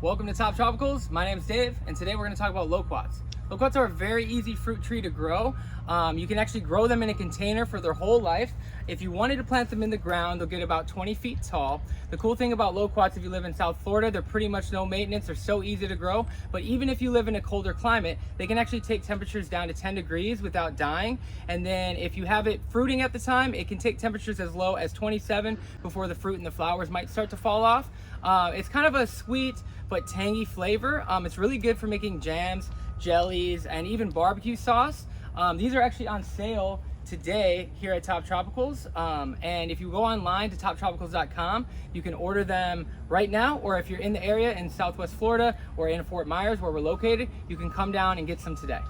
Welcome to Top Tropicals. My name is Dave, and today we're going to talk about loquats. Loquats are a very easy fruit tree to grow. You can actually grow them in a container for their whole life. If you wanted to plant them in the ground, they'll get about 20 feet tall. The cool thing about loquats, if you live in South Florida, they're pretty much no maintenance. They're so easy to grow. But even if you live in a colder climate, they can actually take temperatures down to 10 degrees without dying. And then if you have it fruiting at the time, it can take temperatures as low as 27 before the fruit and the flowers might start to fall off. It's kind of a sweet but tangy flavor. It's really good for making jams, jellies, and even barbecue sauce. These are actually on sale today here at Top Tropicals. And if you go online to toptropicals.com, you can order them right now, or if you're in the area in Southwest Florida or in Fort Myers where we're located, you can come down and get some today.